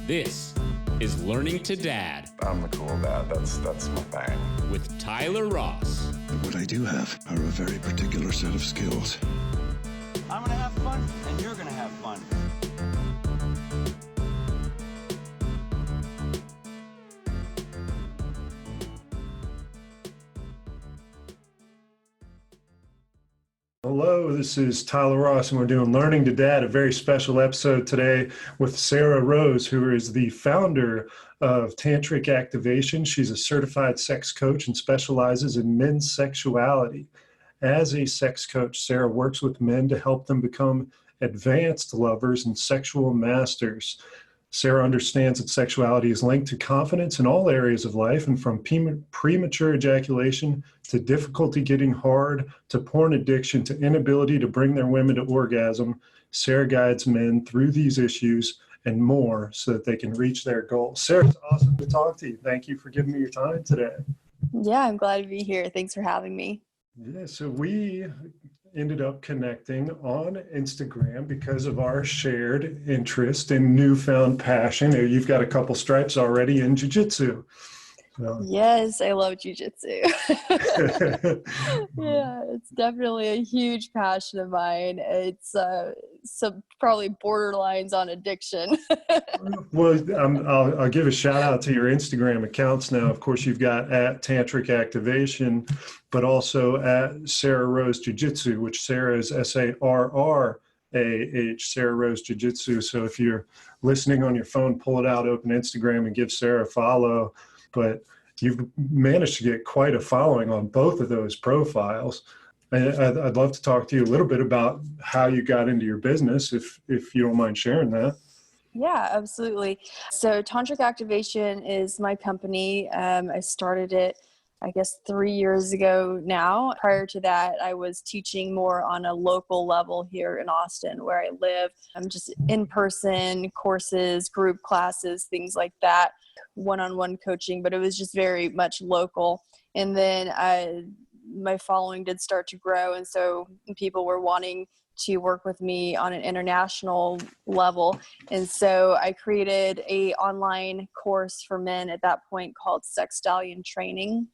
This is Learning to Dad. I'm the cool dad. That's my thing. With Tyler Ross. What I do have are a very particular set of skills. I'm gonna have fun, and you're gonna have fun. Hello, this is Tyler Ross, and we're doing Learning to Dad, a very special episode today with Sarrah Rose, who is the founder of Tantric Activation. She's a certified sex coach and specializes in men's sexuality. As a sex coach, Sarrah works with men to help them become advanced lovers and sexual masters. Sarrah understands that sexuality is linked to confidence in all areas of life, and from premature ejaculation to difficulty getting hard to porn addiction to inability to bring their women to orgasm. Sarrah guides men through these issues and more so that they can reach their goals. Sarrah, it's awesome to talk to you. Thank you for giving me your time today. Yeah, I'm glad to be here. Thanks for having me. Yeah, so we ended up connecting on Instagram because of our shared interest and newfound passion. You've got a couple stripes already in Jiu Jitsu. Yes, I love Jiu Jitsu. Yeah, it's definitely a huge passion of mine. It's some probably borderlines on addiction. Well, I'll give a shout out to your Instagram accounts now. Of course, you've got at Tantric Activation, but also at Sarrah Rose Jiu Jitsu, which Sarrah is Sarrah, Sarrah Rose Jiu Jitsu. So if you're listening on your phone, pull it out, open Instagram, and give Sarrah a follow. But you've managed to get quite a following on both of those profiles. I'd love to talk to you a little bit about how you got into your business, if you don't mind sharing that. Yeah, absolutely. So Tantric Activation is my company. I started it, I guess, 3 years ago now. Prior to that, I was teaching more on a local level here in Austin, where I live. I'm just in-person courses, group classes, things like that, one-on-one coaching, but it was just very much local. And then my following did start to grow, and so people were wanting to work with me on an international level. And so I created a online course for men at that point called Stallion Training,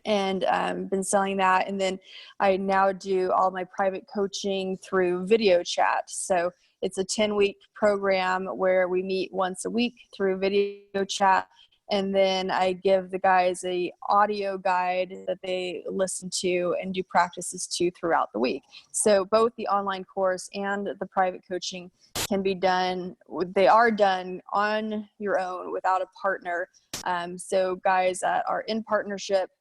and been selling that. And then I now do all my private coaching through video chat. So it's a 10-week program where we meet once a week through video chat. And then I give the guys a audio guide that they listen to and do practices to throughout the week. So both the online course and the private coaching can be done. They are done on your own without a partner. So guys that are in partnership,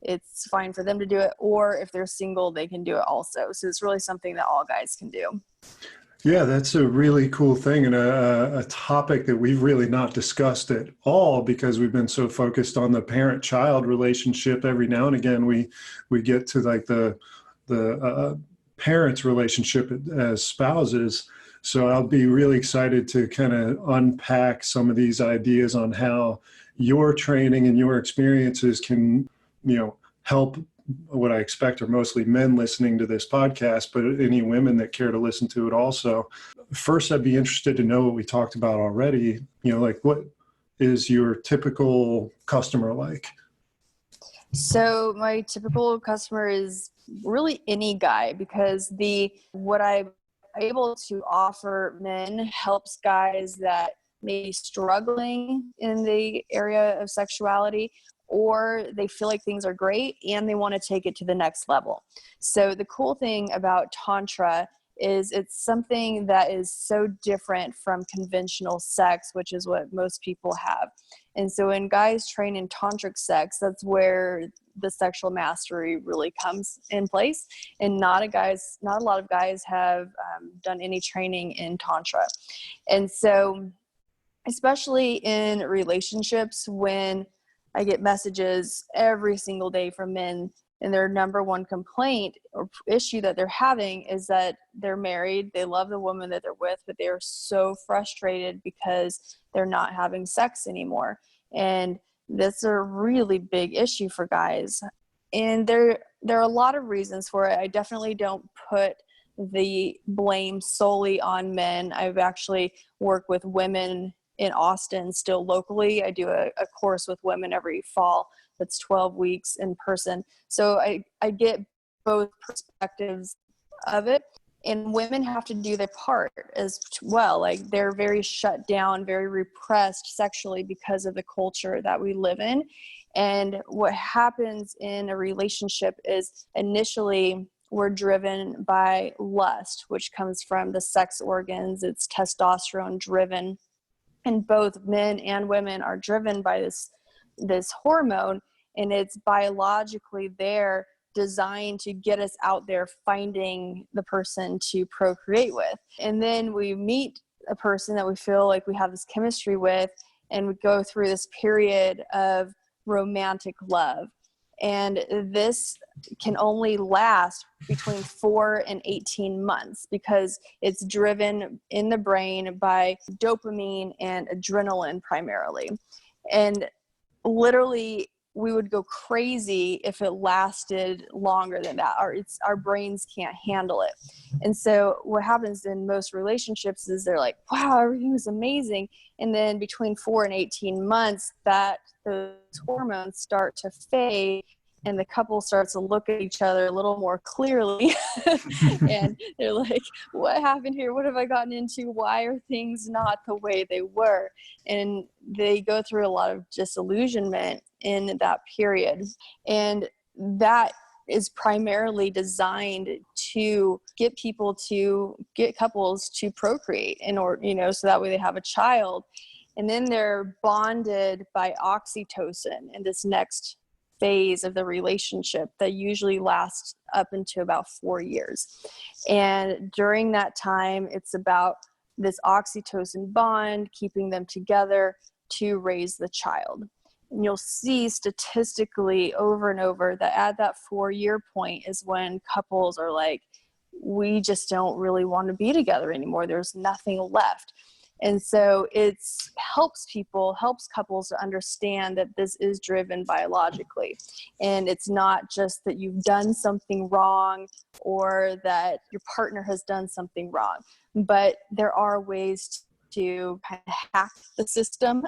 it's fine for them to do it. Or if they're single, they can do it also. So it's really something that all guys can do. Yeah, that's a really cool thing, and a topic that we've really not discussed at all because we've been so focused on the parent-child relationship. Every now and again, we get to like the parents' relationship as spouses. So I'll be really excited to kind of unpack some of these ideas on how your training and your experiences can, help what I expect are mostly men listening to this podcast, but any women that care to listen to it also. First, I'd be interested to know what we talked about already. Like what is your typical customer like? So my typical customer is really any guy, because what I'm able to offer men helps guys that may be struggling in the area of sexuality, or they feel like things are great and they want to take it to the next level. So the cool thing about Tantra is it's something that is so different from conventional sex, which is what most people have. And so when guys train in tantric sex, that's where the sexual mastery really comes in place. And not a lot of guys have done any training in Tantra. And so especially in relationships, when I get messages every single day from men, and their number one complaint or issue that they're having is that they're married, they love the woman that they're with, but they are so frustrated because they're not having sex anymore. And that's a really big issue for guys. And there are a lot of reasons for it. I definitely don't put the blame solely on men. I've actually worked with women in Austin still locally. I do a course with women every fall that's 12 weeks in person. So I get both perspectives of it. And women have to do their part as well. Like, they're very shut down, very repressed sexually because of the culture that we live in. And what happens in a relationship is initially we're driven by lust, which comes from the sex organs. It's testosterone driven. And both men and women are driven by this hormone, and it's biologically there, designed to get us out there finding the person to procreate with. And then we meet a person that we feel like we have this chemistry with, and we go through this period of romantic love. And this can only last between 4 and 18 months because it's driven in the brain by dopamine and adrenaline primarily. And literally, we would go crazy if it lasted longer than that. Our brains can't handle it. And so what happens in most relationships is they're like, wow, everything was amazing. And then between 4 and 18 months, those hormones start to fade, and the couple starts to look at each other a little more clearly. And they're like, what happened here? What have I gotten into? Why are things not the way they were? And they go through a lot of disillusionment in that period. And that is primarily designed to get couples to procreate in order, so that way they have a child. And then they're bonded by oxytocin in this next phase of the relationship that usually lasts up into about 4 years. And during that time, it's about this oxytocin bond, keeping them together to raise the child. And you'll see statistically over and over that at that 4-year point is when couples are like, we just don't really want to be together anymore. There's nothing left. And so it helps couples to understand that this is driven biologically. And it's not just that you've done something wrong or that your partner has done something wrong, but there are ways to kind of hack the system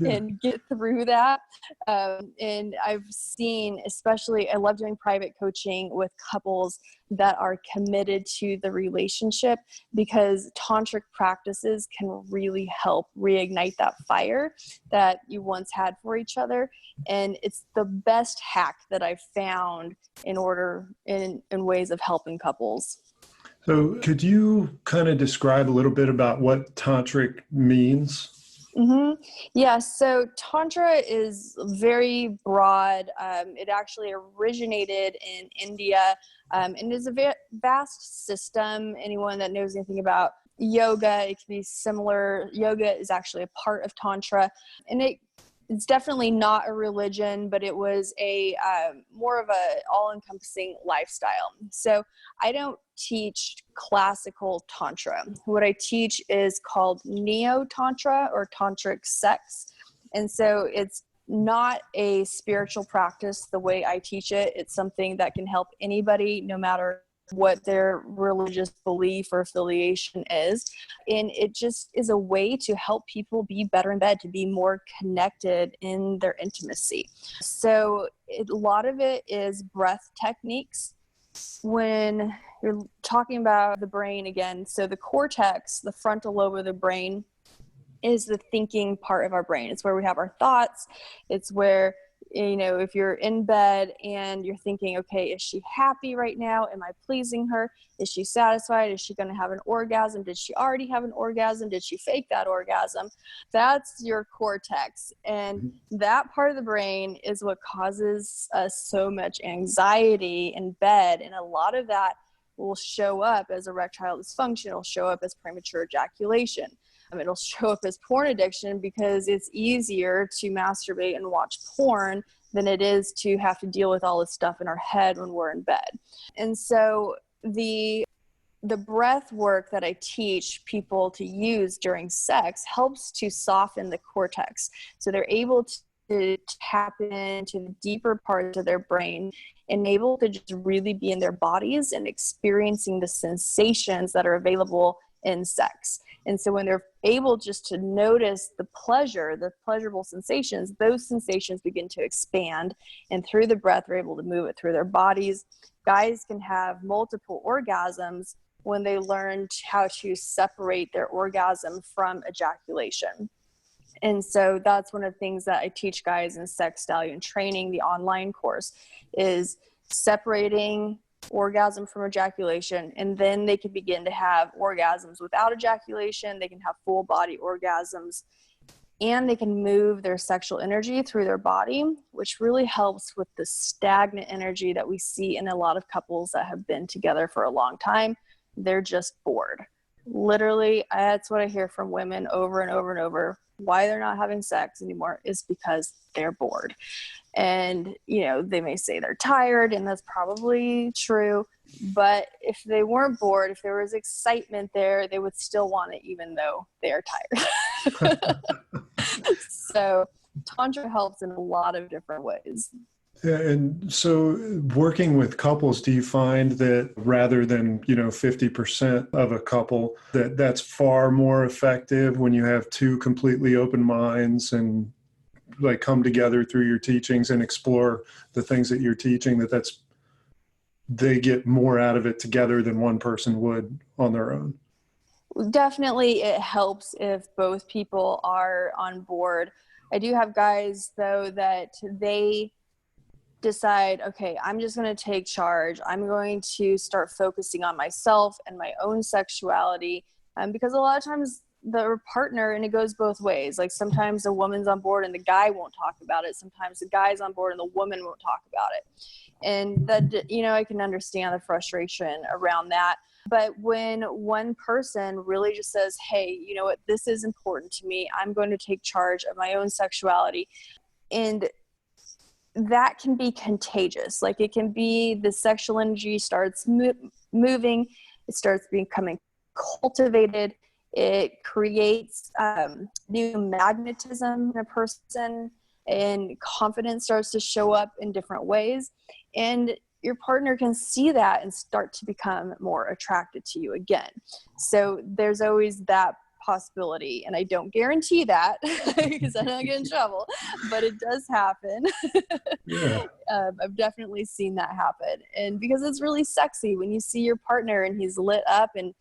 and get through that. And I've seen, especially, I love doing private coaching with couples that are committed to the relationship, because tantric practices can really help reignite that fire that you once had for each other. And it's the best hack that I've found in ways of helping couples. So could you kind of describe a little bit about what tantric means? Mm-hmm. Yeah, so Tantra is very broad. It actually originated in India, and is a vast system. Anyone that knows anything about yoga, it can be similar. Yoga is actually a part of Tantra, and it's definitely not a religion, but it was a more of a all-encompassing lifestyle. So I don't teach classical Tantra. What I teach is called Neo-Tantra or Tantric sex. And so it's not a spiritual practice the way I teach it. It's something that can help anybody, no matter what their religious belief or affiliation is. And it just is a way to help people be better in bed, to be more connected in their intimacy. So a lot of it is breath techniques. When you're talking about the brain again, so the cortex, the frontal lobe of the brain, is the thinking part of our brain. It's where we have our thoughts. It's where, if you're in bed and you're thinking, okay, is she happy right now? Am I pleasing her? Is she satisfied? Is she going to have an orgasm? Did she already have an orgasm? Did she fake that orgasm? That's your cortex. And that part of the brain is what causes us so much anxiety in bed. And a lot of that will show up as erectile dysfunction. It'll show up as premature ejaculation. It'll show up as porn addiction, because it's easier to masturbate and watch porn than it is to have to deal with all this stuff in our head when we're in bed. And so the breath work that I teach people to use during sex helps to soften the cortex. So they're able to tap into the deeper parts of their brain and able to just really be in their bodies and experiencing the sensations that are available in sex. And so when they're able just to notice the pleasurable sensations, those sensations begin to expand. And through the breath, they're able to move it through their bodies. Guys can have multiple orgasms when they learn how to separate their orgasm from ejaculation. And so that's one of the things that I teach guys in Stallion Training, the online course, is separating orgasm from ejaculation, and then they can begin to have orgasms without ejaculation. They can have full body orgasms, and they can move their sexual energy through their body, which really helps with the stagnant energy that we see in a lot of couples that have been together for a long time. They're just bored. Literally, that's what I hear from women over and over and over. Why they're not having sex anymore is because they're bored. And, you know, they may say they're tired, and that's probably true. But if they weren't bored, if there was excitement there, they would still want it, even though they are tired. So Tantra helps in a lot of different ways. Yeah, and so working with couples, do you find that rather than, 50% of a couple, that's far more effective when you have two completely open minds and like come together through your teachings and explore the things that you're teaching, they get more out of it together than one person would on their own? Definitely it helps if both people are on board. I do have guys though that they decide, okay, I'm just going to take charge. I'm going to start focusing on myself and my own sexuality. Because a lot of times the partner, and it goes both ways. Like sometimes the woman's on board and the guy won't talk about it. Sometimes the guy's on board and the woman won't talk about it. And that, I can understand the frustration around that. But when one person really just says, hey, you know what, this is important to me. I'm going to take charge of my own sexuality. And that can be contagious. Like it can be the sexual energy starts moving. It starts becoming cultivated. It creates new magnetism in a person, and confidence starts to show up in different ways. And your partner can see that and start to become more attracted to you again. So there's always that possibility, and I don't guarantee that because I don't get in trouble, but it does happen. Yeah. I've definitely seen that happen. And because it's really sexy when you see your partner and he's lit up and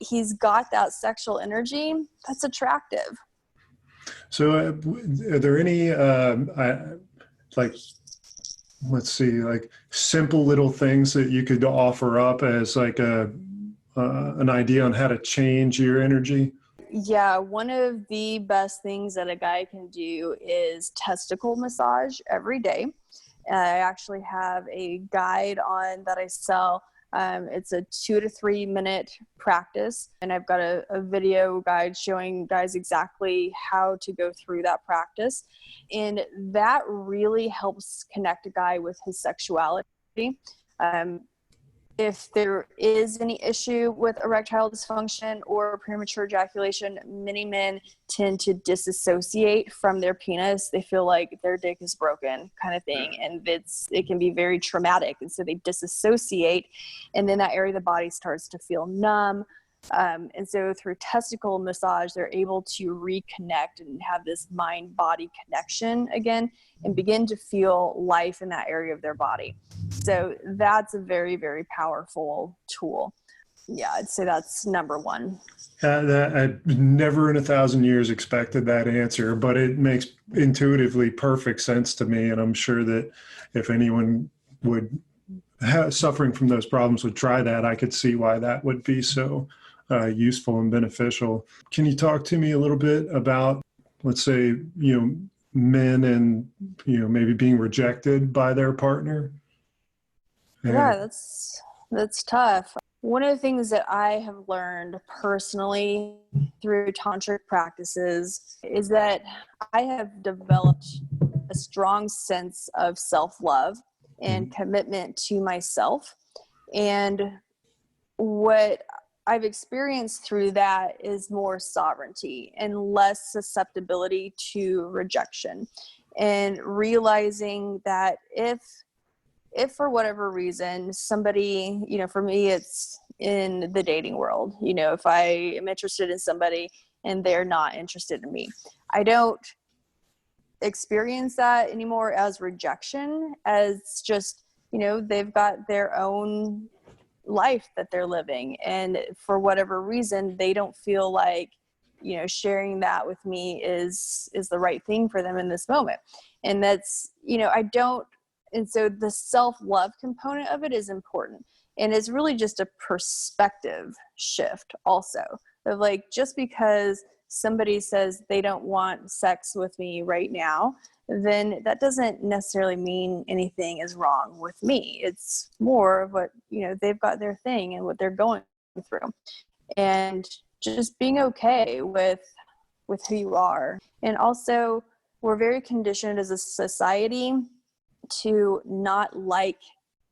he's got that sexual energy, that's attractive. So are there any, let's see, like simple little things that you could offer up as like an idea on how to change your energy? Yeah, one of the best things that a guy can do is testicle massage every day. I actually have a guide on that I sell. It's a 2 to 3 minute practice, and I've got a video guide showing guys exactly how to go through that practice. And that really helps connect a guy with his sexuality. If there is any issue with erectile dysfunction or premature ejaculation, many men tend to disassociate from their penis. They feel like their dick is broken kind of thing. And it can be very traumatic. And so they disassociate, and then that area of the body starts to feel numb. And so through testicle massage, they're able to reconnect and have this mind-body connection again and begin to feel life in that area of their body. So that's a very, very powerful tool. Yeah, I'd say that's number one. I never in 1,000 years expected that answer, but it makes intuitively perfect sense to me. And I'm sure that if anyone suffering from those problems would try that, I could see why that would be so useful and beneficial. Can you talk to me a little bit about, let's say, men and, maybe being rejected by their partner? Yeah, that's tough. One of the things that I have learned personally through tantric practices is that I have developed a strong sense of self-love and commitment to myself. And what I've experienced through that is more sovereignty and less susceptibility to rejection, and realizing that if for whatever reason somebody, for me, it's in the dating world, if I am interested in somebody and they're not interested in me. I don't experience that anymore as rejection, as just, they've got their own life that they're living, and for whatever reason they don't feel like sharing that with me is the right thing for them in this moment. And that's and so the self-love component of it is important, and it's really just a perspective shift also, of like, just because somebody says they don't want sex with me right now, then that doesn't necessarily mean anything is wrong with me. It's more of what, they've got their thing and what they're going through. And just being okay with who you are. And also, we're very conditioned as a society to not like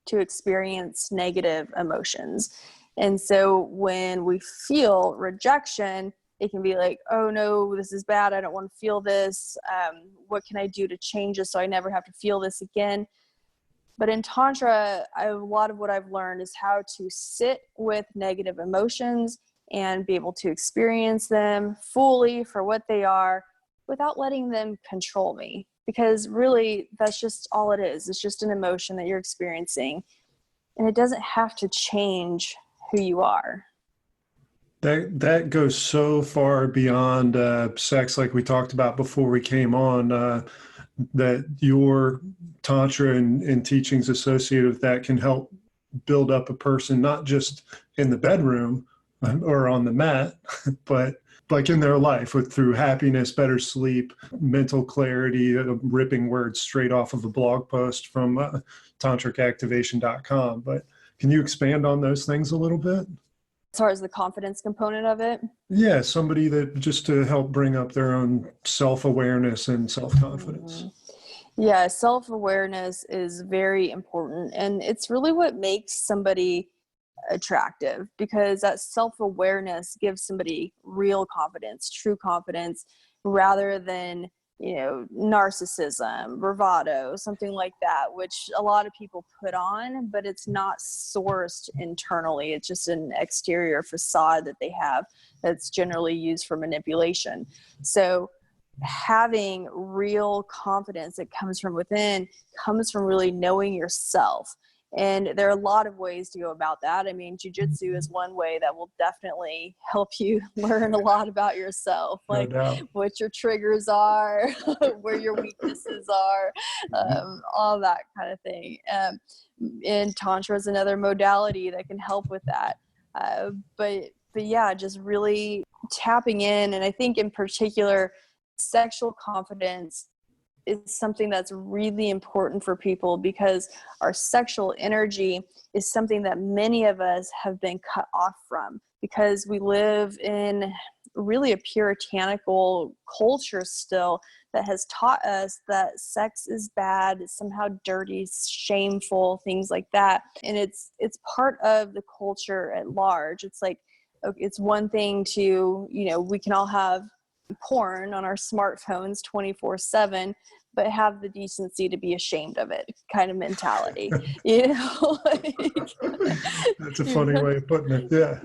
to experience negative emotions. And so when we feel rejection, it can be like, oh no, this is bad. I don't want to feel this. What can I do to change this so I never have to feel this again? But in Tantra, a lot of what I've learned is how to sit with negative emotions and be able to experience them fully for what they are without letting them control me. Because really, that's just all it is. It's just an emotion that you're experiencing. And it doesn't have to change who you are. That goes so far beyond sex, like we talked about before we came on, that your Tantra and teachings associated with that can help build up a person, not just in the bedroom or on the mat, but like in their life, through happiness, better sleep, mental clarity, ripping words straight off of a blog post from tantricactivation.com. But can you expand on those things a little bit? As far as the confidence component of it? Yeah, somebody that just to help bring up their own self-awareness and self-confidence. Yeah, self-awareness is very important. And it's really what makes somebody attractive, because that self-awareness gives somebody real confidence, true confidence, rather than narcissism, bravado, something like that, which a lot of people put on, but it's not sourced internally. It's just an exterior facade that they have that's generally used for manipulation. So having real confidence that comes from within comes from really knowing yourself. And there are a lot of ways to go about that. I mean, jiu-jitsu is one way that will definitely help you learn a lot about yourself, like what your triggers are, where your weaknesses are, all that kind of thing. And Tantra is another modality that can help with that. But yeah, just really tapping in. And I think in particular, sexual confidence is something that's really important for people, because our sexual energy is something that many of us have been cut off from, because we live in really a puritanical culture still that has taught us that sex is bad, it's somehow dirty, shameful, things like that. And it's part of the culture at large. It's like, it's one thing to, we can all have porn on our smartphones 24/7, but have the decency to be ashamed of it, kind of mentality. That's a funny way of putting it. Yeah.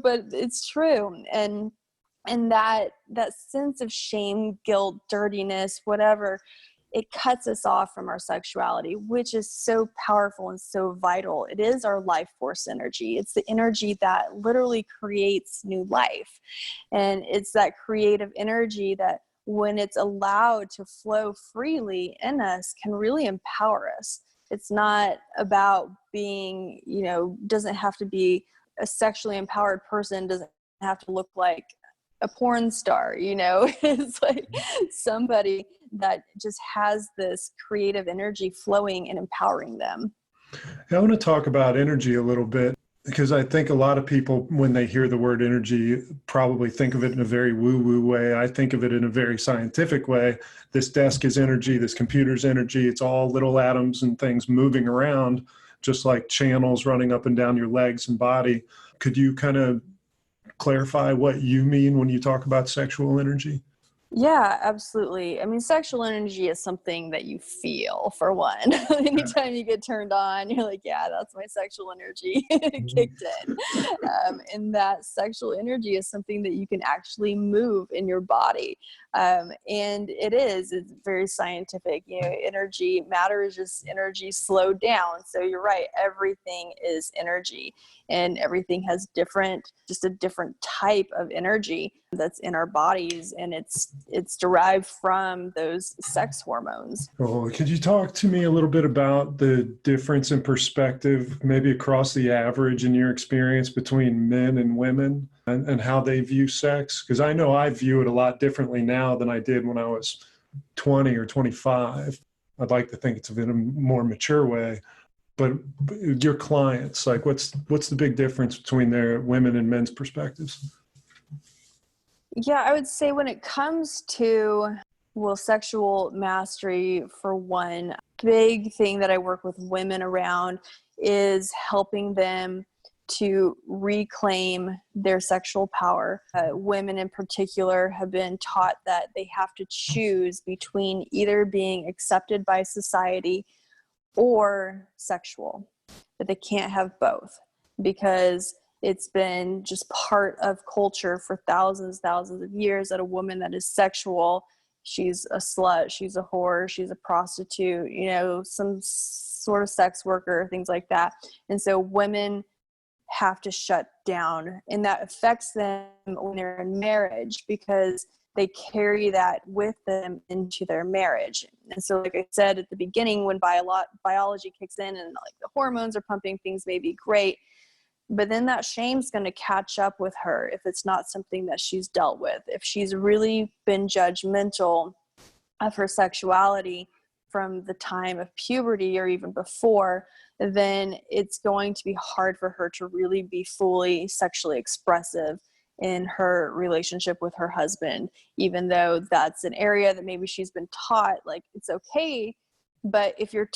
But it's true. And that sense of shame, guilt, dirtiness, whatever, it cuts us off from our sexuality, which is so powerful and so vital. It is our life force energy. It's the energy that literally creates new life. And it's that creative energy that, when it's allowed to flow freely in us, can really empower us. It's not about being, doesn't have to be a sexually empowered person, doesn't have to look like a porn star, It's like somebody that just has this creative energy flowing and empowering them. I want to talk about energy a little bit, because I think a lot of people, when they hear the word energy, probably think of it in a very woo-woo way. I think of it in a very scientific way. This desk is energy, this computer's energy. It's all little atoms and things moving around, just like channels running up and down your legs and body. Could you kind of clarify what you mean when you talk about sexual energy? Yeah, absolutely. I mean, sexual energy is something that you feel, for one. Anytime you get turned on, you're like, yeah, that's my sexual energy kicked in. And that sexual energy is something that you can actually move in your body. And it's very scientific. You know, energy, matter is just energy slowed down. So you're right, everything is energy, and everything has just a different type of energy that's in our bodies, and it's derived from those sex hormones. Oh, could you talk to me a little bit about the difference in perspective, maybe across the average in your experience between men and women, and how they view sex? Because I know I view it a lot differently now than I did when I was 20 or 25. I'd like to think it's in a more mature way. But your clients, like, what's the big difference between their women and men's perspectives? Yeah, I would say when it comes to, sexual mastery, for one, big thing that I work with women around is helping them to reclaim their sexual power. Women in particular have been taught that they have to choose between either being accepted by society or sexual, but they can't have both, because it's been just part of culture for thousands of years that a woman that is sexual, she's a slut, she's a whore, she's a prostitute, you know, some sort of sex worker, things like that. And so women have to shut down, and that affects them when they're in marriage, because they carry that with them into their marriage. And so, like I said at the beginning, when biology kicks in and like the hormones are pumping, things may be great, but then that shame's going to catch up with her if it's not something that she's dealt with. If she's really been judgmental of her sexuality from the time of puberty or even before, then it's going to be hard for her to really be fully sexually expressive in her relationship with her husband, even though that's an area that maybe she's been taught, like, it's okay. But if you're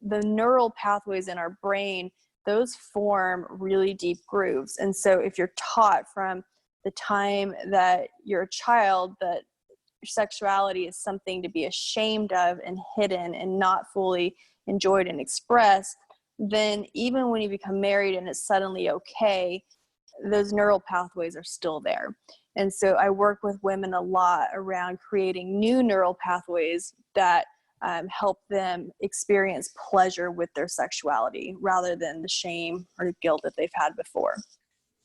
the neural pathways in our brain, those form really deep grooves. And so if you're taught from the time that you're a child that sexuality is something to be ashamed of and hidden and not fully enjoyed and expressed, then even when you become married and it's suddenly okay, those neural pathways are still there. And so I work with women a lot around creating new neural pathways that help them experience pleasure with their sexuality rather than the shame or the guilt that they've had before.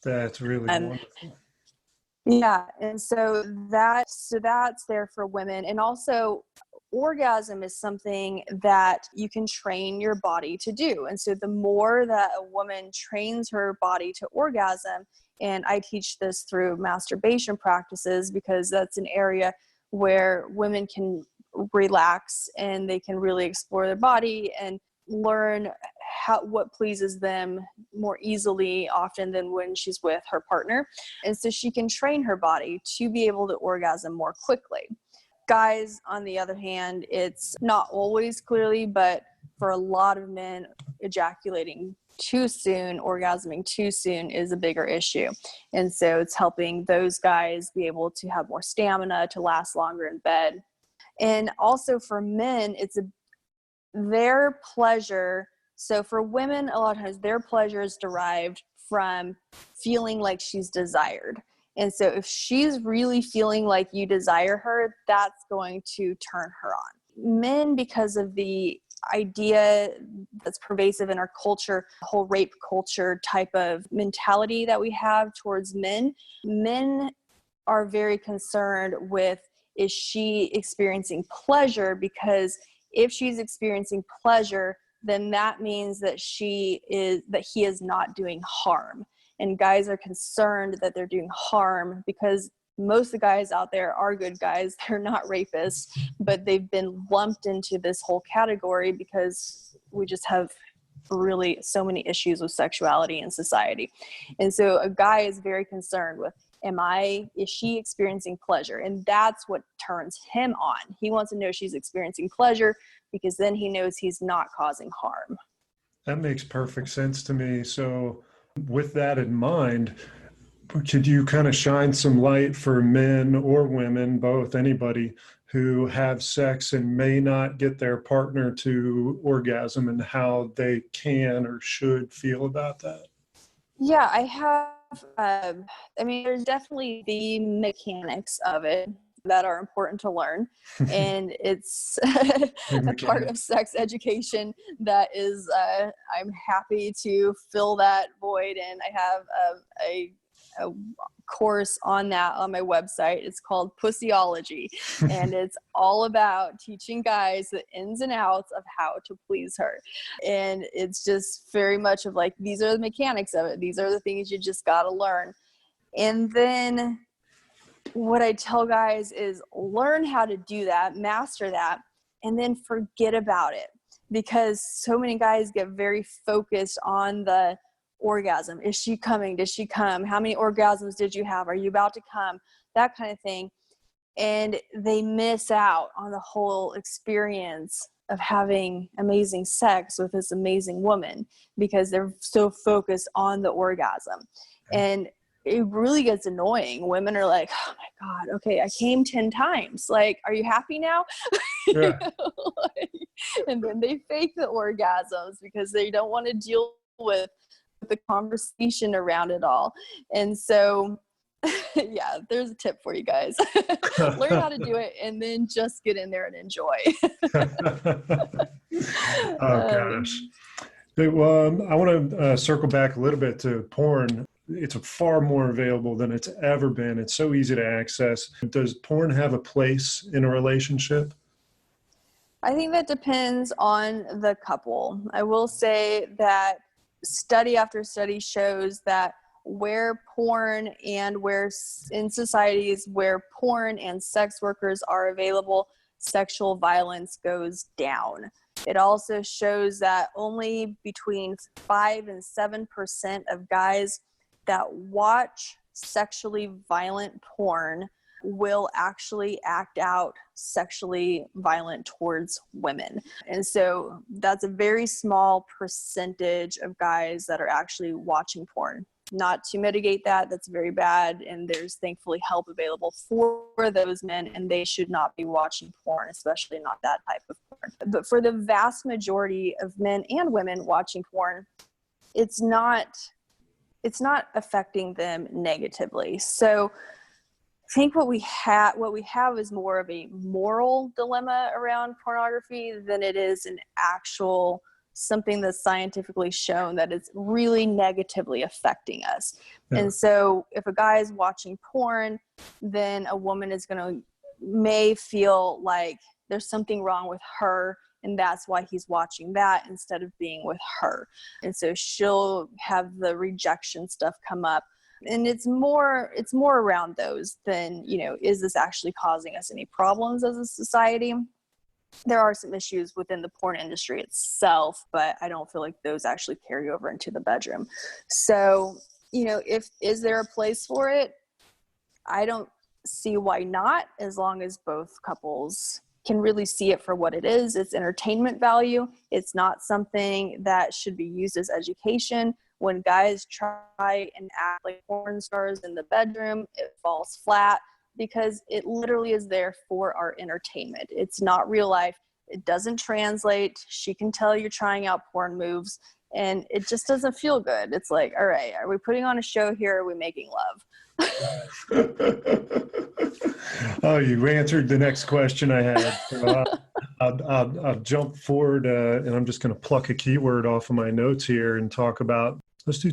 That's really wonderful. Yeah. And so that's there for women. And also, orgasm is something that you can train your body to do. And so the more that a woman trains her body to orgasm, and I teach this through masturbation practices, because that's an area where women can relax and they can really explore their body and learn what pleases them more easily often than when she's with her partner. And so she can train her body to be able to orgasm more quickly. Guys, on the other hand, it's not always clearly, but for a lot of men, ejaculating too soon, orgasming too soon is a bigger issue. And so it's helping those guys be able to have more stamina to last longer in bed. And also for men, it's their pleasure. So for women, a lot of times their pleasure is derived from feeling like she's desired. And so if she's really feeling like you desire her, that's going to turn her on. Men, because of the idea that's pervasive in our culture, the whole rape culture type of mentality that we have towards men are very concerned with, is she experiencing pleasure? Because if she's experiencing pleasure, then that means that he is not doing harm. And guys are concerned that they're doing harm, because most of the guys out there are good guys. They're not rapists, but they've been lumped into this whole category because we just have really so many issues with sexuality in society. And so a guy is very concerned with, is she experiencing pleasure? And that's what turns him on. He wants to know she's experiencing pleasure, because then he knows he's not causing harm. That makes perfect sense to me. So with that in mind, Could you kind of shine some light for men or women, both, anybody, who have sex and may not get their partner to orgasm, and how they can or should feel about that? Yeah, I have, I mean, there's definitely the mechanics of it that are important to learn. And it's a part of sex education that is, I'm happy to fill that void. And I have a course on that on my website. It's called Pussyology, and it's all about teaching guys the ins and outs of how to please her. And it's just very much of like, these are the mechanics of it. These are the things you just got to learn. And then what I tell guys is learn how to do that, master that, and then forget about it. Because so many guys get very focused on the orgasm. Is she coming? Did she come? How many orgasms did you have? Are you about to come? That kind of thing. And they miss out on the whole experience of having amazing sex with this amazing woman because they're so focused on the orgasm. And it really gets annoying. Women are like, oh my God, okay, I came 10 times. Like, are you happy now? Yeah. And then they fake the orgasms because they don't want to deal with the conversation around it all. And so, yeah, there's a tip for you guys. Learn how to do it and then just get in there and enjoy. Oh, gosh. Well, I want to circle back a little bit to porn. It's far more available than it's ever been. It's so easy to access. Does porn have a place in a relationship? I think that depends on the couple. I will say that study after study shows that where porn and where in societies where porn and sex workers are available, sexual violence goes down. It also shows that only between 5 and 7% of guys that watch sexually violent porn will actually act out sexually violent towards women. And so that's a very small percentage of guys that are actually watching porn. Not to mitigate that, that's very bad. And there's thankfully help available for those men, and they should not be watching porn, especially not that type of porn. But for the vast majority of men and women watching porn, it's not affecting them negatively. So I think what we have is more of a moral dilemma around pornography than it is an actual something that's scientifically shown that it's really negatively affecting us. Yeah. And so if a guy is watching porn, then a woman may feel like there's something wrong with her, and that's why he's watching that instead of being with her. And so she'll have the rejection stuff come up. And it's more around those than, is this actually causing us any problems as a society? There are some issues within the porn industry itself, but I don't feel like those actually carry over into the bedroom. So, is there a place for it? I don't see why not, as long as both couples can really see it for what it is. It's entertainment value. It's not something that should be used as education. When guys try and act like porn stars in the bedroom, it falls flat because it literally is there for our entertainment. It's not real life. It doesn't translate. She can tell you're trying out porn moves, and it just doesn't feel good. It's like, all right, are we putting on a show here? Or are we making love? Oh, you answered the next question I had. So I'll jump forward, and I'm just going to pluck a keyword off of my notes here and talk about, let's do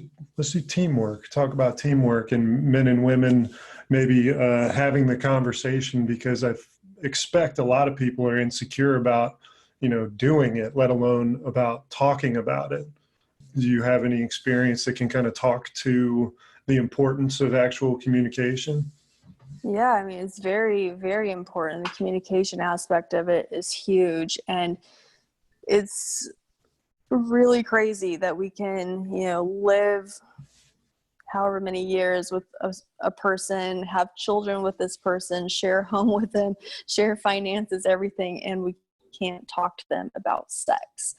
teamwork. Talk about teamwork and men and women maybe having the conversation, because I expect a lot of people are insecure about, doing it, let alone about talking about it. Do you have any experience that can kind of talk to the importance of actual communication? Yeah, I mean, it's very, very important. The communication aspect of it is huge. And it's really crazy that we can, live however many years with a person, have children with this person, share a home with them, share finances, everything, and we can't talk to them about sex.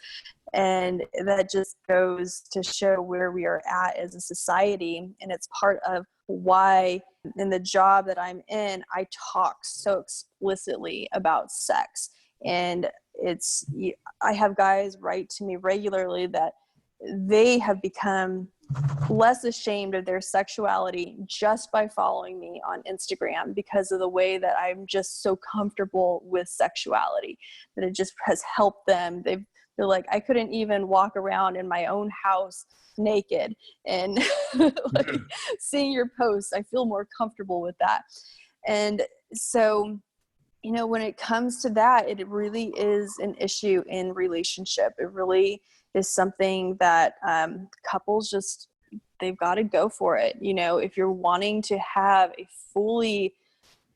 And that just goes to show where we are at as a society. And it's part of why in the job that I'm in, I talk so explicitly about sex. And I have guys write to me regularly that they have become less ashamed of their sexuality just by following me on Instagram, because of the way that I'm just so comfortable with sexuality, that it just has helped them. They're like, I couldn't even walk around in my own house naked, and like seeing your posts, I feel more comfortable with that. And so, you know, when it comes to that, it really is an issue in relationship. It really is something that couples just, they've got to go for it. You know, if you're wanting to have a fully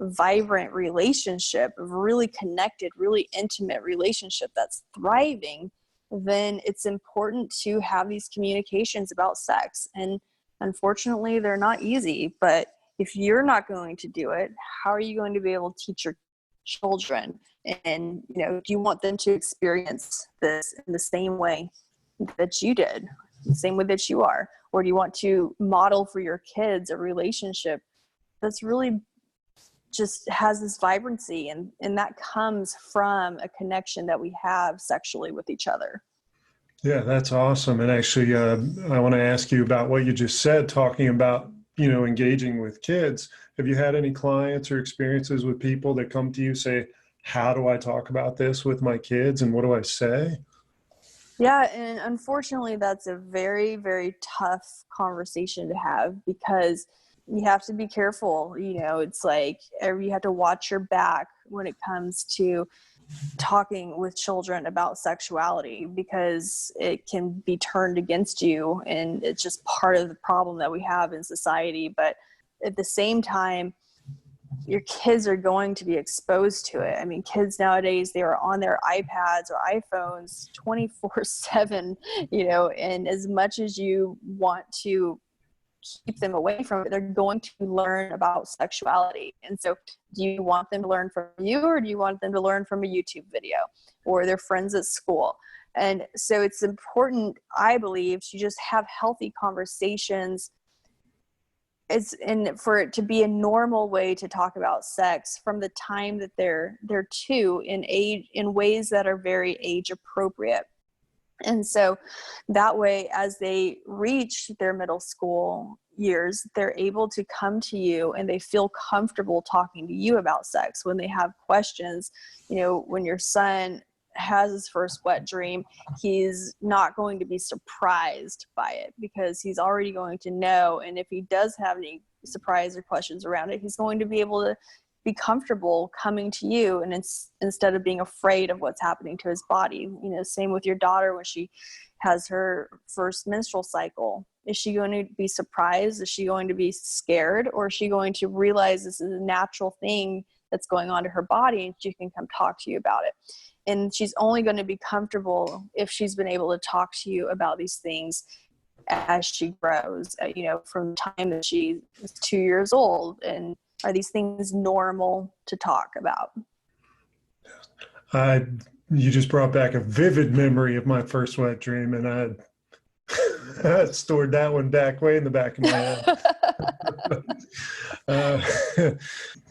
vibrant relationship, a really connected, really intimate relationship that's thriving, then it's important to have these communications about sex. And unfortunately, they're not easy, but if you're not going to do it, how are you going to be able to teach your children? And, you know, do you want them to experience this in the same way that you did, the same way that you are? Or do you want to model for your kids a relationship that's really just has this vibrancy, and that comes from a connection that we have sexually with each other? Yeah, that's awesome. And actually, I want to ask you about what you just said, talking about, you know, engaging with kids. Have you had any clients or experiences with people that come to you say, how do I talk about this with my kids, and what do I say? Yeah, and unfortunately, that's a very, very tough conversation to have, because you have to be careful. You know, it's like you have to watch your back when it comes to talking with children about sexuality, because it can be turned against you, and it's just part of the problem that we have in society. But at the same time, your kids are going to be exposed to it. I mean, kids nowadays, they are on their iPads or iPhones 24/7, you know, and as much as you want to keep them away from it, they're going to learn about sexuality. And so do you want them to learn from you, or do you want them to learn from a YouTube video or their friends at school? And so it's important, I believe, to just have healthy conversations. For it to be a normal way to talk about sex from the time that they're 2, in ways that are very age appropriate. And so that way, as they reach their middle school years, they're able to come to you and they feel comfortable talking to you about sex. When they have questions, you know, when your son has his first wet dream, he's not going to be surprised by it, because he's already going to know. And if he does have any surprise or questions around it, he's going to be able to be comfortable coming to you, and instead of being afraid of what's happening to his body. You know, same with your daughter when she has her first menstrual cycle. Is she going to be surprised? Is she going to be scared? Or is she going to realize this is a natural thing that's going on to her body, and she can come talk to you about it? And she's only going to be comfortable if she's been able to talk to you about these things as she grows, you know, from the time that she is 2 years old. And are these things normal to talk about? You just brought back a vivid memory of my first wet dream, and I stored that one back way in the back of my head.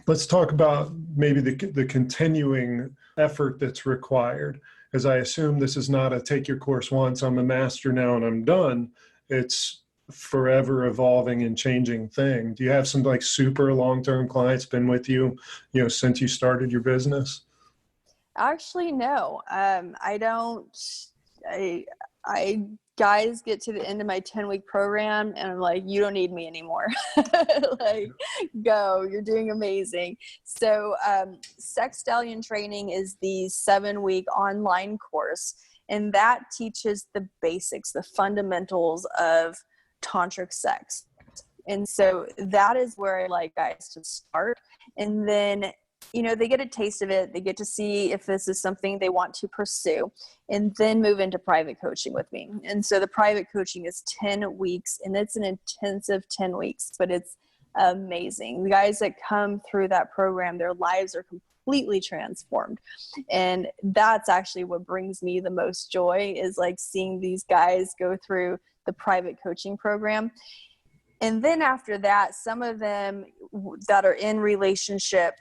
Let's talk about maybe the continuing effort that's required, because I assume this is not a take your course once, I'm a master now and I'm done. It's forever evolving and changing thing. Do you have some like super long-term clients been with you, you know, since you started your business? Actually, no. Guys get to the end of my 10-week program and I'm like, you don't need me anymore. Like, go, you're doing amazing. So Stallion Training is the 7-week online course, and that teaches the basics, the fundamentals of tantric sex. And so that is where I like guys to start. And then, you know, they get a taste of it. They get to see if this is something they want to pursue, and then move into private coaching with me. And so the private coaching is 10 weeks, and it's an intensive 10 weeks, but it's amazing. The guys that come through that program, their lives are completely transformed. And that's actually what brings me the most joy, is like seeing these guys go through the private coaching program. And then after that, some of them that are in relationship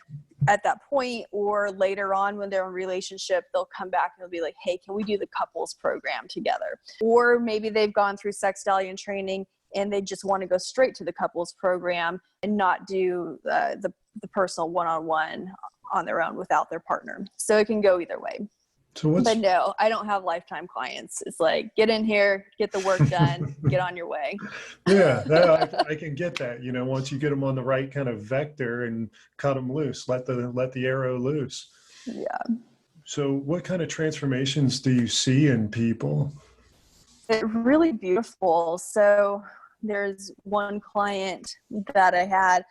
at that point, or later on when they're in relationship, they'll come back and they'll be like, hey, can we do the couples program together? Or maybe they've gone through Stallion Training and they just want to go straight to the couples program and not do the personal one-on-one on their own without their partner. So it can go either way. But no, I don't have lifetime clients. It's like, get in here, get the work done, get on your way. Yeah, I can get that. You know, once you get them on the right kind of vector and cut them loose, let the arrow loose. Yeah. So what kind of transformations do you see in people? It's really beautiful. So there's one client that I had,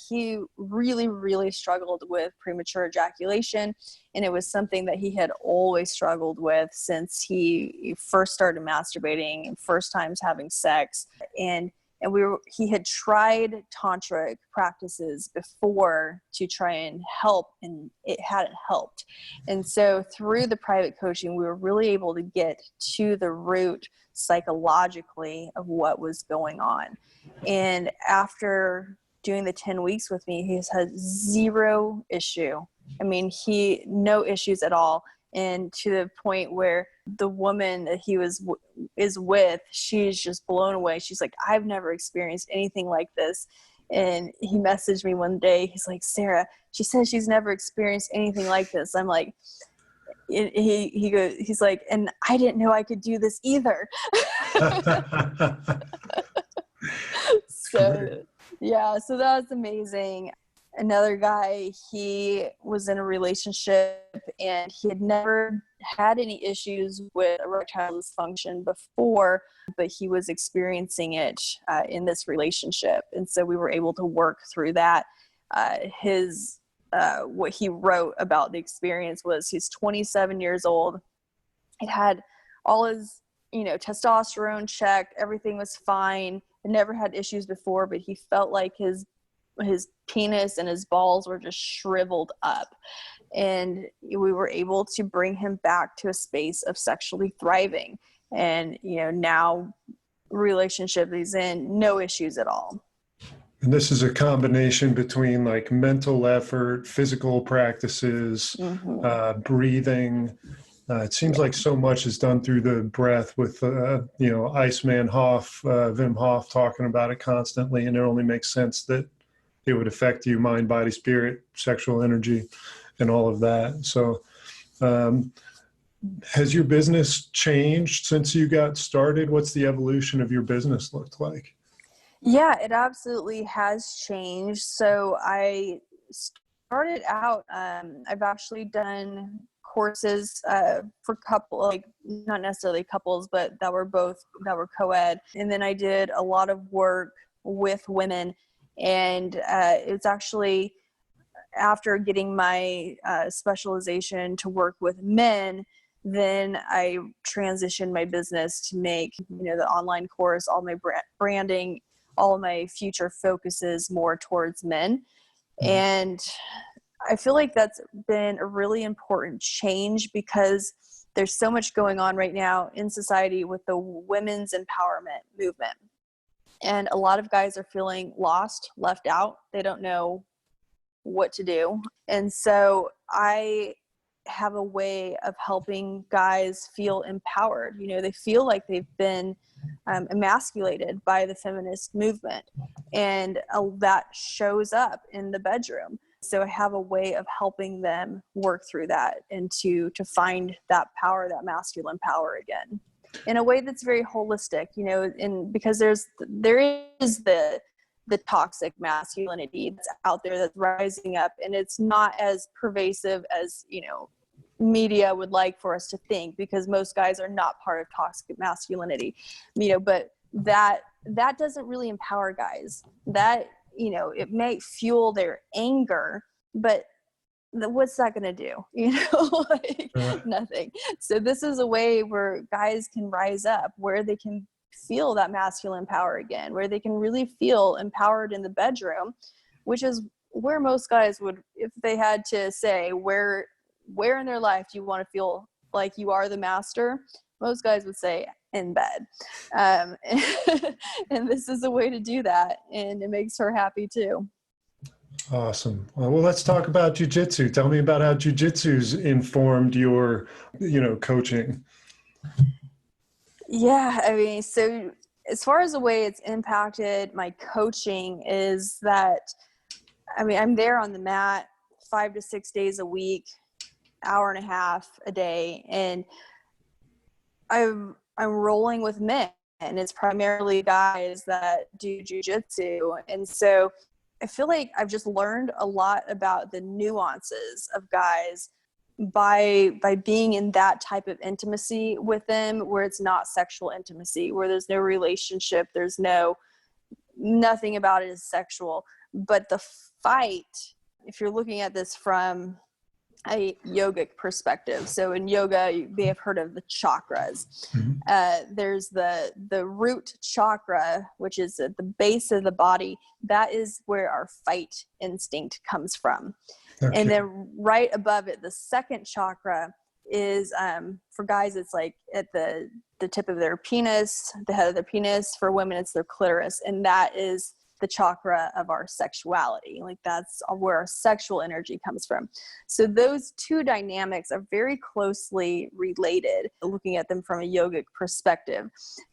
he really, really struggled with premature ejaculation. And it was something that he had always struggled with since he first started masturbating and first times having sex. And he had tried tantric practices before to try and help, and it hadn't helped. And so through the private coaching, we were really able to get to the root psychologically of what was going on. And after doing the 10 weeks with me, he's had zero issue. I mean, no issues at all. And to the point where the woman that he is with, she's just blown away. She's like, I've never experienced anything like this. And he messaged me one day. He's like, Sarah, she says she's never experienced anything like this. I'm like, he's like, and I didn't know I could do this either. So that was amazing. Another guy, he was in a relationship and he had never had any issues with erectile dysfunction before, but he was experiencing it in this relationship. And so we were able to work through that. What he wrote about the experience was, he's 27 years old. It had all his, testosterone checked. Everything was fine. He never had issues before, but he felt like his penis and his balls were just shriveled up. And we were able to bring him back to a space of sexually thriving. And, now relationship he's in, no issues at all. And this is a combination between like mental effort, physical practices, breathing. It seems like so much is done through the breath with, Iceman Hoff, Wim Hof talking about it constantly. And it only makes sense that it would affect you, mind, body, spirit, sexual energy, and all of that. So has your business changed since you got started? What's the evolution of your business looked like? Yeah, it absolutely has changed. So I started out, I've actually done courses for not necessarily couples, but that were co-ed. And then I did a lot of work with women. And it's actually after getting my specialization to work with men, then I transitioned my business to make, the online course, all my branding, all of my future focuses more towards men. And I feel like that's been a really important change, because there's so much going on right now in society with the women's empowerment movement. And a lot of guys are feeling lost, left out. They don't know what to do. And so I have a way of helping guys feel empowered. They feel like they've been emasculated by the feminist movement, and that shows up in the bedroom. So I have a way of helping them work through that and to find that power, that masculine power again, in a way that's very holistic, and because there is the toxic masculinity that's out there that's rising up, and it's not as pervasive as, media would like for us to think, because most guys are not part of toxic masculinity, but that doesn't really empower guys. That, it may fuel their anger, but what's that going to do? Nothing. So this is a way where guys can rise up, where they can feel that masculine power again, where they can really feel empowered in the bedroom, which is where most guys would, if they had to say where in their life do you want to feel like you are the master, most guys would say in bed. And this is a way to do that, and it makes her happy too. Awesome. Well, let's talk about jiu-jitsu. Tell me about how jiu-jitsu's informed your, coaching. Yeah, I mean, so as far as the way it's impacted my coaching is that, I mean, I'm there on the mat 5 to 6 days a week, hour and a half a day, and I'm rolling with men, and it's primarily guys that do jiu-jitsu. And so I feel like I've just learned a lot about the nuances of guys by being in that type of intimacy with them, where it's not sexual intimacy, where there's no relationship, there's nothing about it is sexual. But the fight, if you're looking at this from a yogic perspective, so in yoga you may have heard of the chakras. There's the root chakra, which is at the base of the body. That is where our fight instinct comes from. Okay. And then right above it, the second chakra is for guys it's like at the tip of their penis, the head of their penis. For women it's their clitoris, and that is the chakra of our sexuality. Like that's where our sexual energy comes from. So those two dynamics are very closely related, looking at them from a yogic perspective.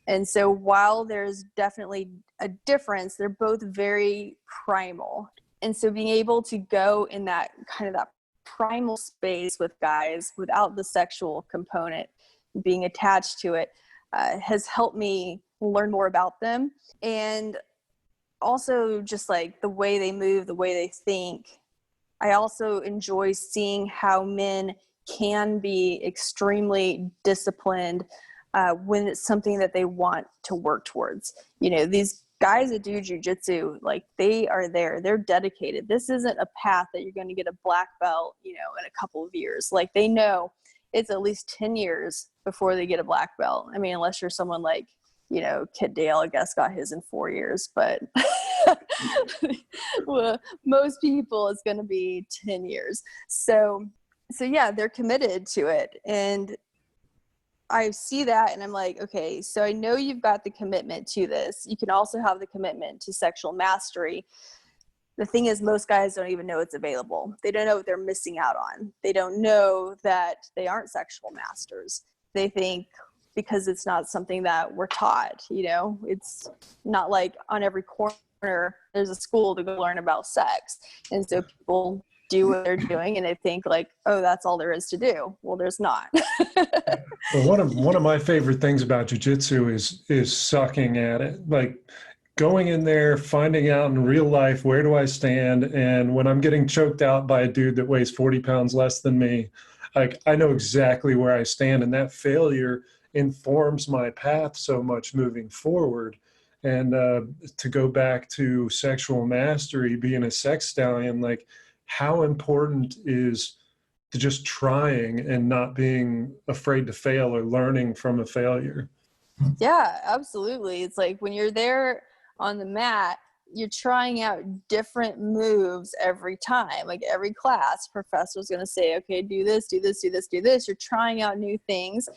And so while there's definitely a difference, they're both very primal. And so being able to go in that kind of that primal space with guys without the sexual component being attached to it has helped me learn more about them. And also just like the way they move, the way they think. I also enjoy seeing how men can be extremely disciplined when it's something that they want to work towards. These guys that do jiu-jitsu, like they are there, they're dedicated. This isn't a path that you're going to get a black belt, in a couple of years. Like they know it's at least 10 years before they get a black belt. I mean, unless you're someone like, Kit Dale, I guess, got his in 4 years, but well, most people it's going to be 10 years. So yeah, they're committed to it. And I see that and I'm like, okay, so I know you've got the commitment to this. You can also have the commitment to sexual mastery. The thing is, most guys don't even know it's available. They don't know what they're missing out on. They don't know that they aren't sexual masters. They think because it's not something that we're taught, it's not like on every corner there's a school to go learn about sex. And so people do what they're doing and they think like, oh, that's all there is to do. Well, there's not. Well, one of my favorite things about jiu-jitsu is sucking at it. Like going in there, finding out in real life, where do I stand? And when I'm getting choked out by a dude that weighs 40 pounds less than me, like I know exactly where I stand, and that failure informs my path so much moving forward. And to go back to sexual mastery, being a sex stallion, like how important is to just trying and not being afraid to fail or learning from a failure? Yeah, absolutely. It's like when you're there on the mat, you're trying out different moves every time. Like every class, professor's going to say, okay, do this, do this, do this, do this. You're trying out new things.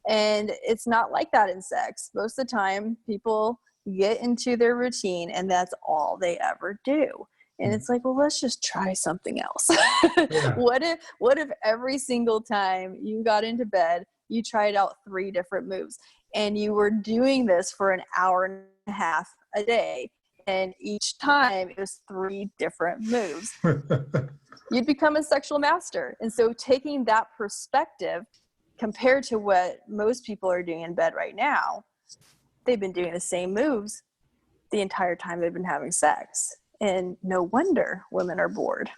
And it's not like that in sex. Most of the time, people get into their routine and that's all they ever do. And it's like, well, let's just try something else. Yeah. What if every single time you got into bed, you tried out 3 different moves and you were doing this for an hour and a half a day, and each time it was 3 different moves? You'd become a sexual master. And so taking that perspective compared to what most people are doing in bed right now, they've been doing the same moves the entire time they've been having sex. And no wonder women are bored.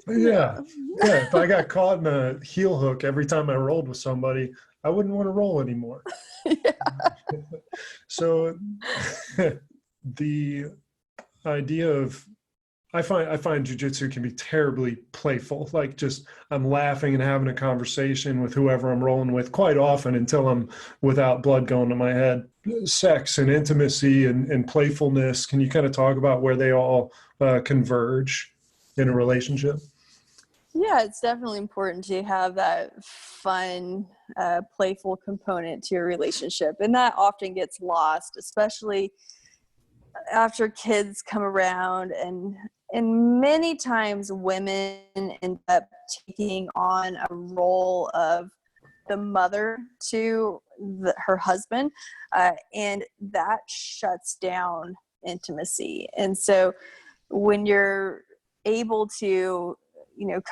Yeah. If I got caught in a heel hook every time I rolled with somebody, I wouldn't want to roll anymore. Yeah. So the idea of I find jujitsu can be terribly playful. Like just I'm laughing and having a conversation with whoever I'm rolling with quite often until I'm without blood going to my head. Sex and intimacy and playfulness. Can you kind of talk about where they all converge in a relationship? Yeah, it's definitely important to have that fun, playful component to your relationship. And that often gets lost, especially after kids come around. And many times women end up taking on a role of the mother to her husband, and that shuts down intimacy. And so when you're able to,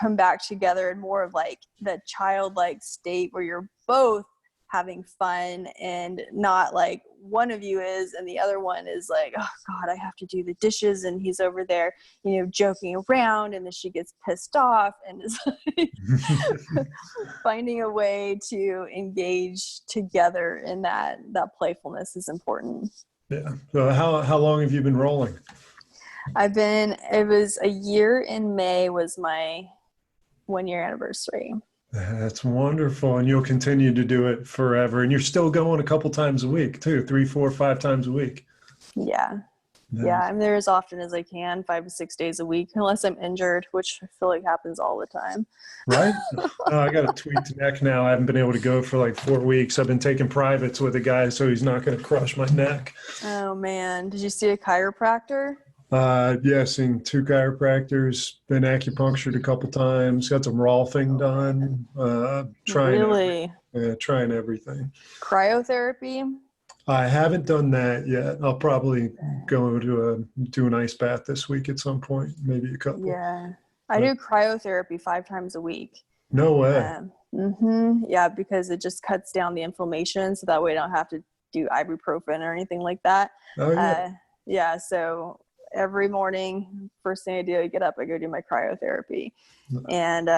come back together in more of like the childlike state where you're both having fun and not like one of you is and the other one is like, oh God, I have to do the dishes, and he's over there, joking around, and then she gets pissed off and is like finding a way to engage together in that playfulness is important. Yeah. So how long have you been rolling? It was a year in May was my 1-year anniversary. That's wonderful. And you'll continue to do it forever. And you're still going a couple times a week too, 3, 4, 5 times a week. Yeah. Yeah. I'm there as often as I can, 5 to 6 days a week, unless I'm injured, which I feel like happens all the time. Right? I got a tweaked neck now. I haven't been able to go for like 4 weeks. I've been taking privates with a guy, so he's not going to crush my neck. Oh man. Did you see a chiropractor? Yeah, seen 2 chiropractors, been acupunctured a couple times, got some Rolfing done, trying everything. Cryotherapy? I haven't done that yet. I'll probably go to do an ice bath this week at some point, maybe a couple. Yeah. I do cryotherapy 5 times a week. No way. Yeah, because it just cuts down the inflammation, so that way I don't have to do ibuprofen or anything like that. Oh, yeah. Yeah, so every morning, first thing I do, I get up, I go do my cryotherapy. And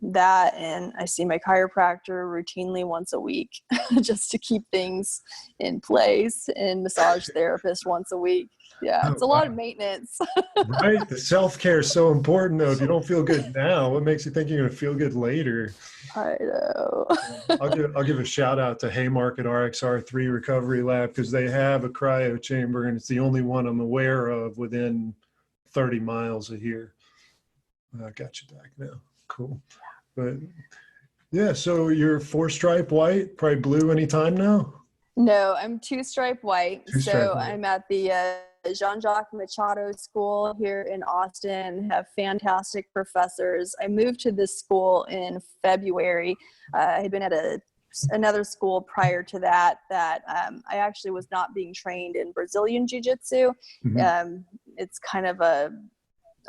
that, and I see my chiropractor routinely once a week just to keep things in place, and massage therapist once a week. Yeah, it's a lot of maintenance. Right? The self-care is so important, though. If you don't feel good now, what makes you think you're going to feel good later? I know. I'll give a shout out to Haymarket RXR3 Recovery Lab, because they have a cryo chamber, and it's the only one I'm aware of within 30 miles of here. I got you back now. Cool. But yeah, so you're 4-stripe white, probably blue anytime now? No, I'm 2-stripe white. Two-stripe white. I'm at the Jean-Jacques Machado School here in Austin, have fantastic professors. I moved to this school in February. I had been at another school prior to that I actually was not being trained in Brazilian Jiu Jitsu. Mm-hmm. It's kind of a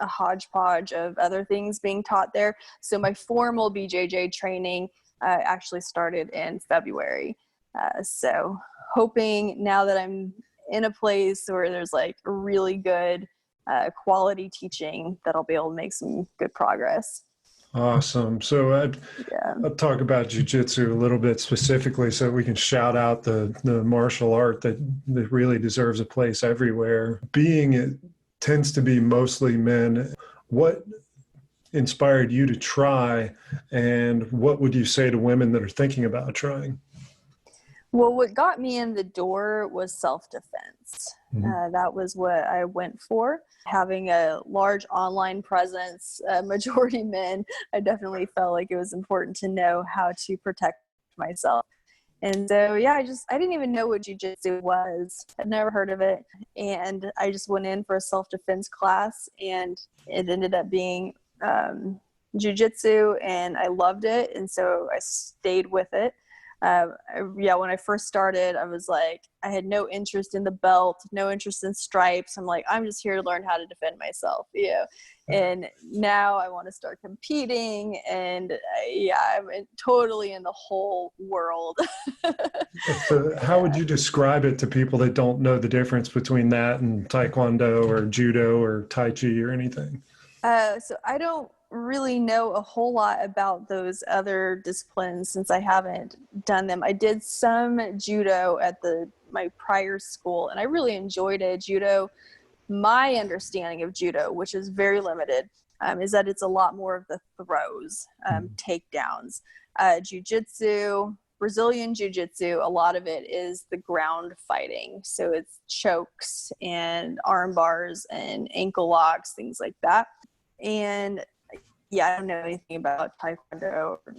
hodgepodge of other things being taught there. So my formal BJJ training actually started in February. So hoping now that I'm in a place where there's like really good quality teaching, that I'll be able to make some good progress. Awesome. So I'll talk about jiu-jitsu a little bit specifically, so we can shout out the martial art that really deserves a place everywhere. Being it tends to be mostly men, what inspired you to try, and what would you say to women that are thinking about trying? Well, what got me in the door was self-defense. Mm-hmm. That was what I went for. Having a large online presence, majority men, I definitely felt like it was important to know how to protect myself. And so, yeah, I didn't even know what jiu-jitsu was. I'd never heard of it. And I just went in for a self-defense class, and it ended up being jiu-jitsu, and I loved it. And so I stayed with it. When I first started, I was like, I had no interest in the belt, no interest in stripes. I'm like, I'm just here to learn how to defend myself, And now I want to start competing, and I'm totally in the whole world. So how would you describe it to people that don't know the difference between that and Taekwondo or Judo or Tai Chi or anything? So I don't really know a whole lot about those other disciplines since I haven't done them. I did some judo at my prior school, and I really enjoyed it. Judo my understanding of judo, which is very limited, is that it's a lot more of the throws, takedowns. Jiu-jitsu, Brazilian Jiu Jitsu, a lot of it is the ground fighting. So it's chokes and arm bars and ankle locks, things like that. And yeah, I don't know anything about Taekwondo or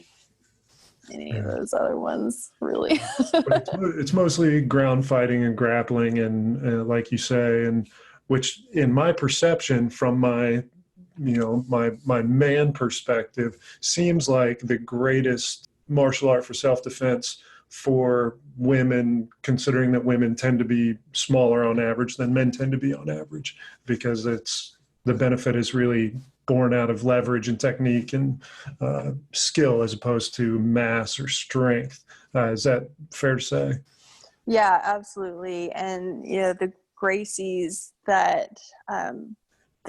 any of those other ones, really. But it's mostly ground fighting and grappling, and like you say, and which, in my perception, from my man perspective, seems like the greatest martial art for self-defense for women, considering that women tend to be smaller on average than men tend to be on average, because the benefit is really born out of leverage and technique and skill as opposed to mass or strength. Is that fair to say? Yeah, absolutely. And the Gracies that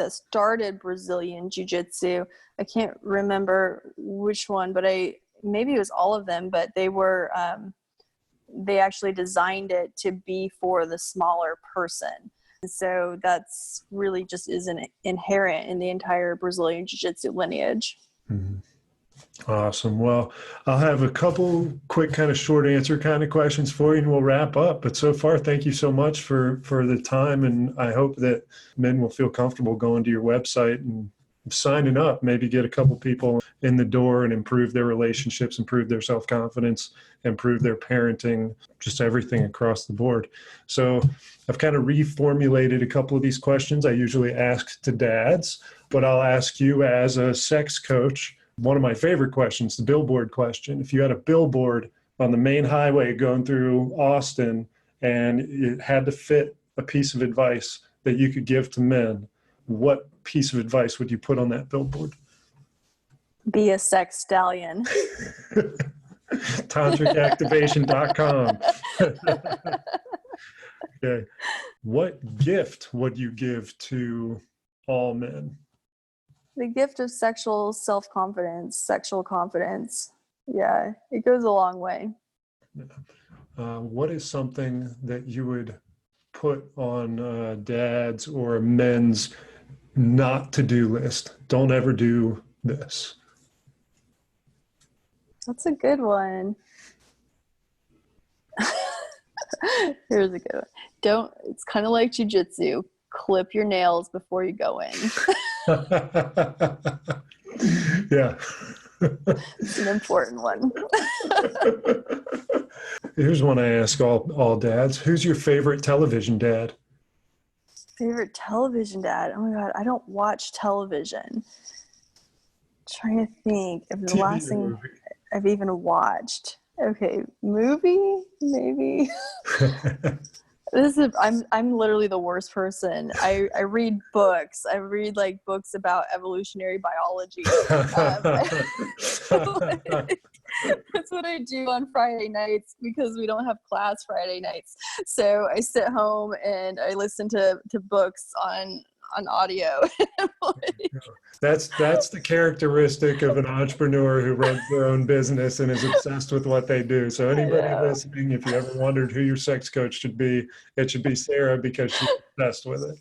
started Brazilian Jiu Jitsu, I can't remember which one, but maybe it was all of them, but they actually designed it to be for the smaller person. So that's really just isn't inherent in the entire Brazilian Jiu-Jitsu lineage. Mm-hmm. Awesome. Well, I'll have a couple quick kind of short answer kind of questions for you and we'll wrap up. But so far, thank you so much for the time. And I hope that men will feel comfortable going to your website and signing up, maybe get a couple people in the door and improve their relationships, improve their self-confidence, improve their parenting, just everything across the board. So I've kind of reformulated a couple of these questions I usually ask to dads, but I'll ask you as a sex coach, one of my favorite questions, the billboard question. If you had a billboard on the main highway going through Austin and it had to fit a piece of advice that you could give to men, what piece of advice would you put on that billboard? Be a sex stallion. Tantricactivation.com. Okay. What gift would you give to all men? The gift of sexual self-confidence, sexual confidence. Yeah, it goes a long way. What is something that you would put on dads or men's not to do list? Don't ever do this. That's a good one. Here's a good one. It's kind of like jiu-jitsu. Clip your nails before you go in. Yeah. It's an important one. Here's one I ask all dads. Who's your favorite television dad? Favorite television dad? Oh my God, I don't watch television. Trying to think of the last thing I've even watched. Okay, movie, maybe. I'm literally the worst person. I read books. I read like books about evolutionary biology. That's what I do on Friday nights because we don't have class Friday nights. So I sit home and I listen to books on audio. That's the characteristic of an entrepreneur who runs their own business and is obsessed with what they do. So anybody listening, if you ever wondered who your sex coach should be, it should be Sarrah because she's obsessed with it.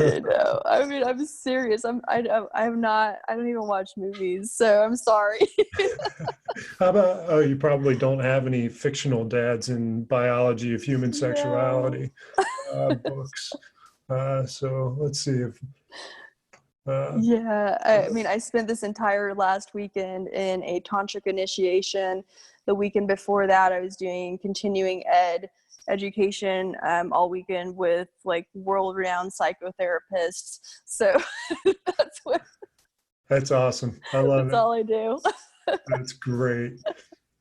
I know. I mean, I'm serious. I'm not. I don't even watch movies, so I'm sorry. How about? You probably don't have any fictional dads in biology of human sexuality books. So let's see if. I mean, I spent this entire last weekend in a tantric initiation. The weekend before that, I was doing continuing education all weekend with like world-renowned psychotherapists. So that's awesome. I love it. That's all I do. That's great.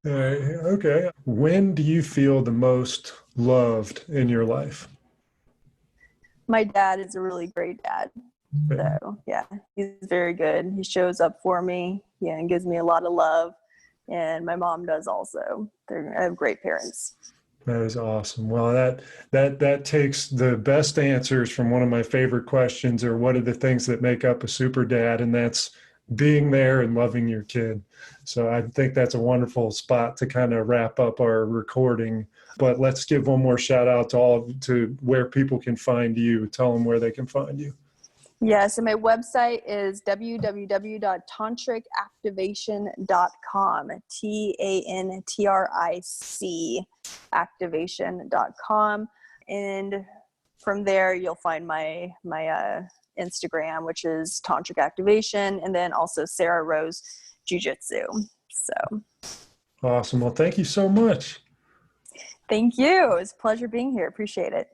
Okay. When do you feel the most loved in your life? My dad is a really great dad. So yeah, he's very good. He shows up for me, and gives me a lot of love. And my mom does also. I have great parents. That is awesome. Well, that takes the best answers from one of my favorite questions, or what are the things that make up a super dad? And that's being there and loving your kid. So I think that's a wonderful spot to kind of wrap up our recording. But let's give one more shout out to where people can find you. Tell them where they can find you. Yeah, so my website is www.tantricactivation.com, TANTRIC activation.com. And from there, you'll find my Instagram, which is Tantric Activation, and then also Sarrah Rose Jiu Jitsu. So awesome. Well, thank you so much. Thank you. It was a pleasure being here. Appreciate it.